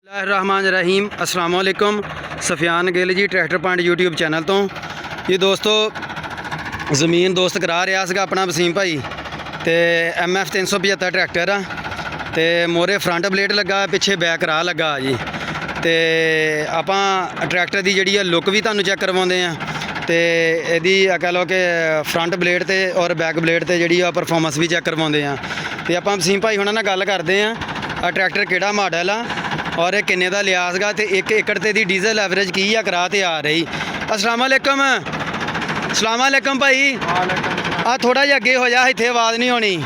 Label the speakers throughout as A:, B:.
A: रहमान रहीम अस्सलाम वालेकुम। Safiyan Gill G tractor point YouTube channel तो जी दोस्तों ज़मीन दोस्त करा रहा है अपना वसीम भाई तो MF 375 ट्रैक्टर आ तो मोरे फ्रंट ब्लेड लगा पिछे बैक राह लगा जी। तो आप ट्रैक्टर की जी लुक भी तुहानूं चैक करवाते हैं तो यदी कह लो कि फ्रंट ब्लेड ते और बैक ब्लेड ते जी परफॉर्मेंस भी चैक करवाते हैं। तो आप वसीम भाई हुणां नाल गल करते हैं आ ट्रैक्टर किहड़ा मॉडल आ और किन्ने दा लिया सीगा ते 1 एकड़ ते दी डीजल एवरेज की आ करा ते आ रही। अस्सलाम वालेकुम भाई। आ थोड़ा जिहा अगे हो जा, इत्थे आवाज़ नहीं होनी।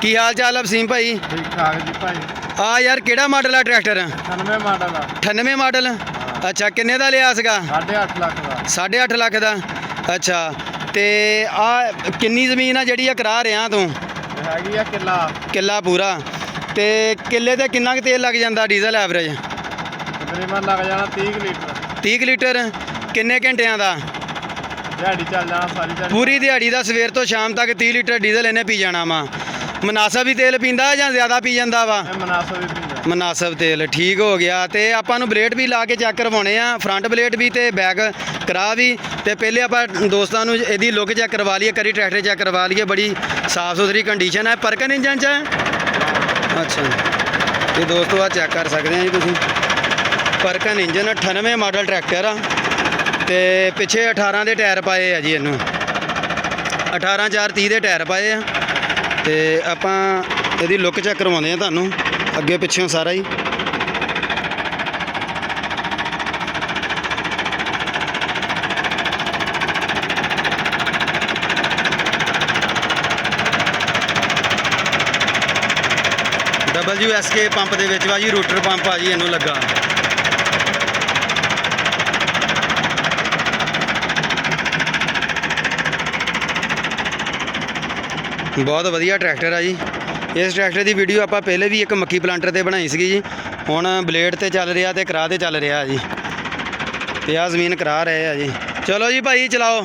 A: की हाल चाल है वसीम भाई?
B: ठीक ठाक जी भाई।
A: आ यार किहड़ा मॉडल आ ट्रैक्टर?
B: 98 मॉडल आ।
A: 98 मॉडल। अच्छा किन्ने दा लिया सीगा?
B: 8.5 लाख का।
A: 8.5 लाख का। अच्छा ते आ किन्नी ज़मीन आ जिहड़ी करा रहा तू?
B: हैगी आ किला।
A: किला पूरा। ते किले ते किन्ना कुं तेल लग जाता डीजल एवरेज?
B: तकरीबन लग जाना 30 लीटर।
A: 30 लीटर। किन्ने घंटिया का?
B: दिहाड़ी चल जाना सारी दिहाड़ी।
A: पूरी दिहाड़ी का सवेर तो शाम तक 30 लीटर डीजल इन्हें पी जाना वा। मुनासब ही तेल पींदा या ज़्यादा पी जाता वा?
B: मुनासब ही पींदा।
A: मुनासब तेल ठीक हो गया। तो आपां ब्लेड भी ला के चैक करवाने आ, फ्रंट ब्लेड भी तो बैक करा भी। तो पहले आप दोस्तों यदी लुक चैक करवा लीए, करी ट्रैक्टर चैक करवा लीए। बड़ी साफ सुथरी कंडीशन है। परकन इंजन च है। अच्छा ये दोस्तों आ चैक कर सकते हैं जी तुसीं। परकन इंजन 98 मॉडल ट्रैक्टर आ ते पिछे 18 के टायर पाए आ जी। इनू 18/4/30 के टायर पाए आ। तो आपां इहदी लुक चैक करवाते हैं तुहानूं अगे पिछों सारा ही। WSK पंप के विच वा जी, रूटर पंप आ जी इनू लगा। बहुत वधिया ट्रैक्टर है जी। इस ट्रैक्टर की वीडियो आप पहले भी एक मक्की प्लांटर से बनाई सी जी। हुण ब्लेड ते चल रहा तो करा ते चल रहा जी। तो आ जमीन करा रहे हैं जी। चलो जी भाई चलाओ।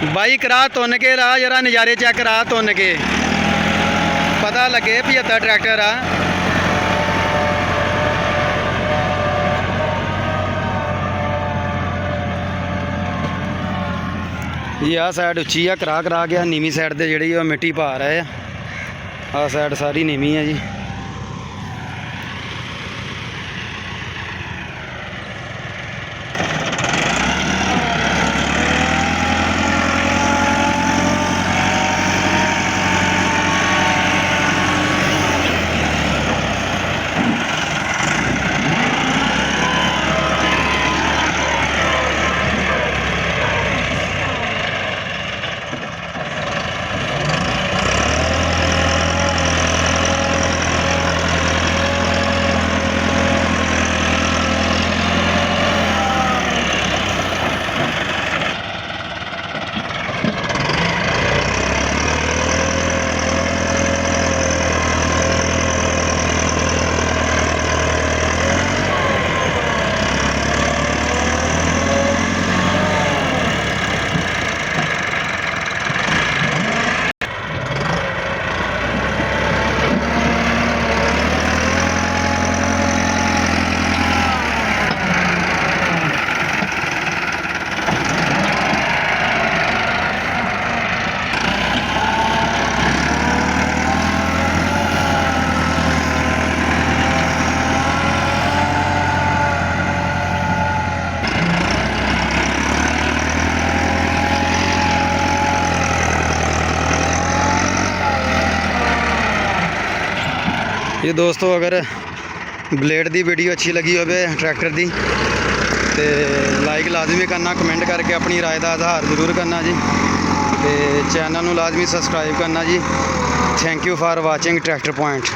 A: बाई करा तुन के राह जरा नज़ारे चेक करा तुन के पता लगे 75 ट्रैक्टर आ। ये आ साइड उच्ची आ, करा करा के नीवी साइड से जी मिट्टी पा रहे आ साइड सारी नीवी है जी। ਇਹ ਦੋਸਤੋ ਅਗਰ ਬਲੇਡ ਦੀ ਵੀਡੀਓ ਅੱਛੀ ਲੱਗੀ ਹੋਵੇ ਟਰੈਕਟਰ ਦੀ ਤੇ ਲਾਈਕ ਲਾਜ਼ਮੀ ਕਰਨਾ, ਕਮੈਂਟ ਕਰਕੇ ਆਪਣੀ ਰਾਏ ਦਾ ਇਜ਼ਹਾਰ ਜ਼ਰੂਰ ਕਰਨਾ ਜੀ ਤੇ ਚੈਨਲ ਨੂੰ ਲਾਜ਼ਮੀ ਸਬਸਕ੍ਰਾਈਬ ਕਰਨਾ ਜੀ। Thank you for watching tractor point.